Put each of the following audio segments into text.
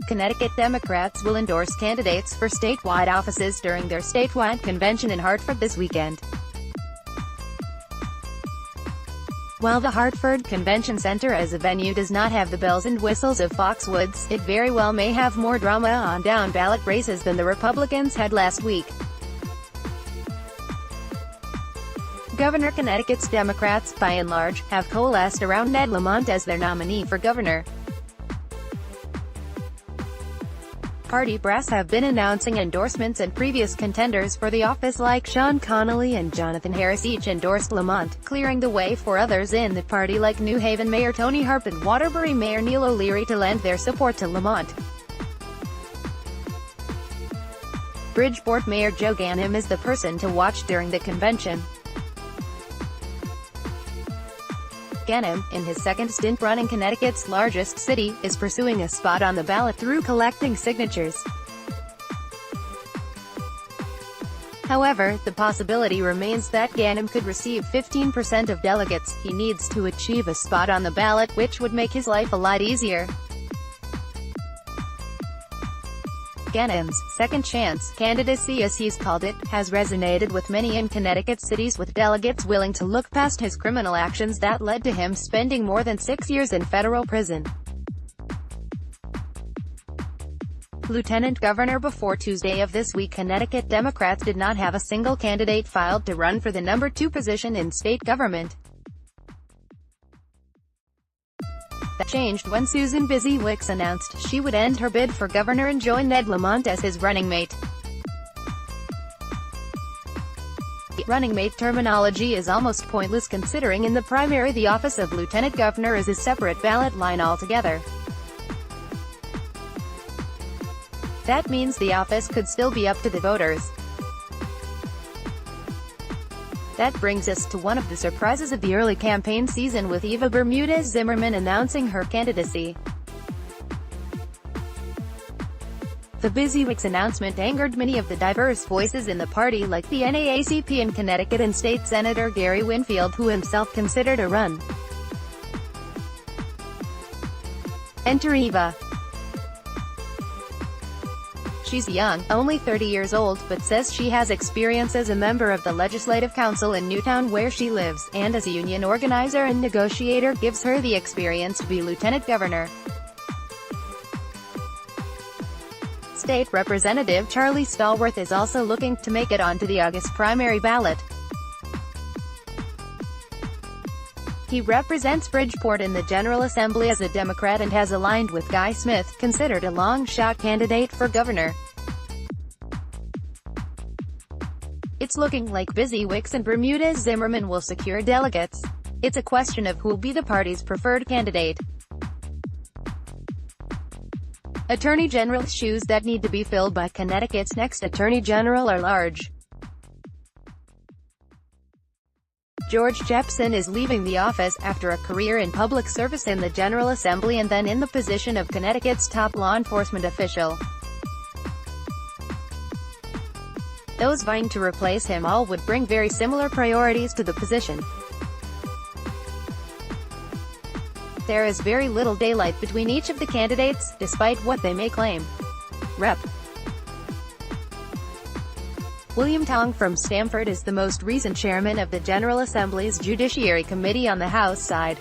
Connecticut Democrats will endorse candidates for statewide offices during their statewide convention in Hartford this weekend. While the Hartford Convention Center as a venue does not have the bells and whistles of Foxwoods, it very well may have more drama on down-ballot races than the Republicans had last week. Connecticut's Democrats, by and large, have coalesced around Ned Lamont as their nominee for governor. Party brass have been announcing endorsements, and previous contenders for the office like Sean Connolly and Jonathan Harris each endorsed Lamont, clearing the way for others in the party like New Haven Mayor Tony Harp and Waterbury Mayor Neil O'Leary to lend their support to Lamont. Bridgeport Mayor Joe Ganim is the person to watch during the convention. Ganim, in his second stint running Connecticut's largest city, is pursuing a spot on the ballot through collecting signatures. However, the possibility remains that Ganim could receive 15% of delegates he needs to achieve a spot on the ballot, which would make his life a lot easier. Ganim's second chance candidacy, as he's called it, has resonated with many in Connecticut cities, with delegates willing to look past his criminal actions that led to him spending more than 6 years in federal prison. Lieutenant Governor: before Tuesday of this week, Connecticut Democrats did not have a single candidate filed to run for the number 2 position in state government. That changed when Susan Busy Wicks announced she would end her bid for governor and join Ned Lamont as his running mate. The running mate terminology is almost pointless, considering in the primary the office of lieutenant governor is a separate ballot line altogether. That means the office could still be up to the voters. That brings us to one of the surprises of the early campaign season, with Eva Bermudez Zimmerman announcing her candidacy. The Busy Wicks announcement angered many of the diverse voices in the party, like the NAACP in Connecticut and State Senator Gary Winfield, who himself considered a run. Enter Eva. She's young, only 30 years old, but says she has experience as a member of the Legislative Council in Newtown where she lives, and as a union organizer and negotiator gives her the experience to be lieutenant governor. State Representative Charlie Stallworth is also looking to make it onto the August primary ballot. He represents Bridgeport in the General Assembly as a Democrat and has aligned with Guy Smith, considered a long-shot candidate for governor. It's looking like Busy Wicks and Bermudez Zimmerman will secure delegates. It's a question of who'll be the party's preferred candidate. Attorney General's shoes that need to be filled by Connecticut's next Attorney General are large. George Jepson is leaving the office, after a career in public service in the General Assembly and then in the position of Connecticut's top law enforcement official. Those vying to replace him all would bring very similar priorities to the position. There is very little daylight between each of the candidates, despite what they may claim. Rep. William Tong from Stamford is the most recent chairman of the General Assembly's Judiciary Committee on the House side.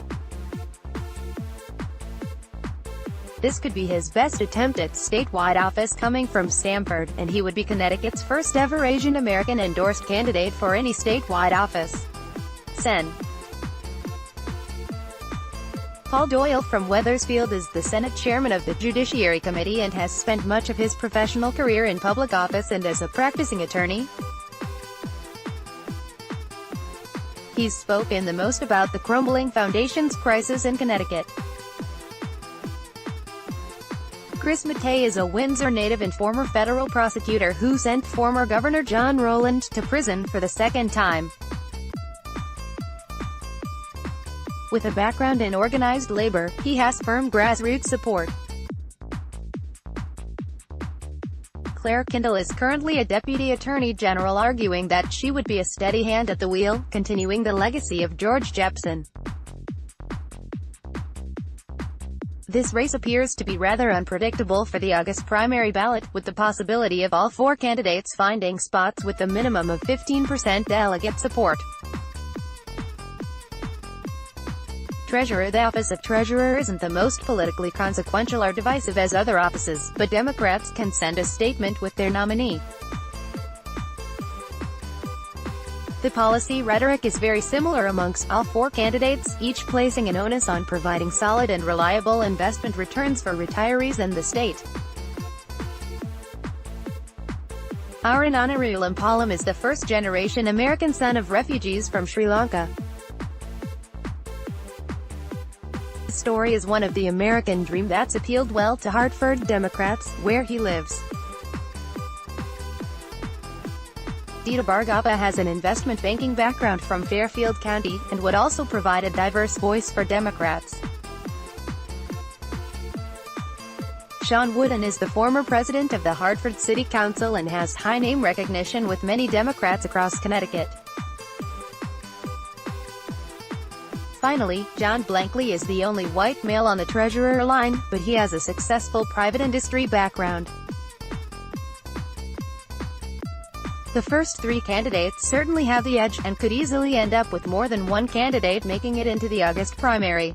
This could be his best attempt at statewide office coming from Stamford, and he would be Connecticut's first ever Asian American endorsed candidate for any statewide office. Sen. Paul Doyle from Wethersfield is the Senate chairman of the Judiciary Committee and has spent much of his professional career in public office and as a practicing attorney. He's spoken the most about the crumbling foundations crisis in Connecticut. Chris Matei is a Windsor native and former federal prosecutor who sent former Governor John Rowland to prison for the second time. With a background in organized labor, he has firm grassroots support. Claire Kindle is currently a deputy attorney general, arguing that she would be a steady hand at the wheel, continuing the legacy of George Jepson. This race appears to be rather unpredictable for the August primary ballot, with the possibility of all four candidates finding spots with a minimum of 15% delegate support. Treasurer. The office of treasurer isn't the most politically consequential or divisive as other offices, but Democrats can send a statement with their nominee. The policy rhetoric is very similar amongst all four candidates, each placing an onus on providing solid and reliable investment returns for retirees and the state. Aaron Annarilampalam is the first-generation American son of refugees from Sri Lanka. His story is one of the American dream that's appealed well to Hartford Democrats, where he lives. Dita Bhargava has an investment banking background from Fairfield County, and would also provide a diverse voice for Democrats. Sean Wooden is the former president of the Hartford City Council and has high name recognition with many Democrats across Connecticut. Finally, John Blankley is the only white male on the treasurer line, but he has a successful private industry background. The first three candidates certainly have the edge, and could easily end up with more than one candidate making it into the August primary.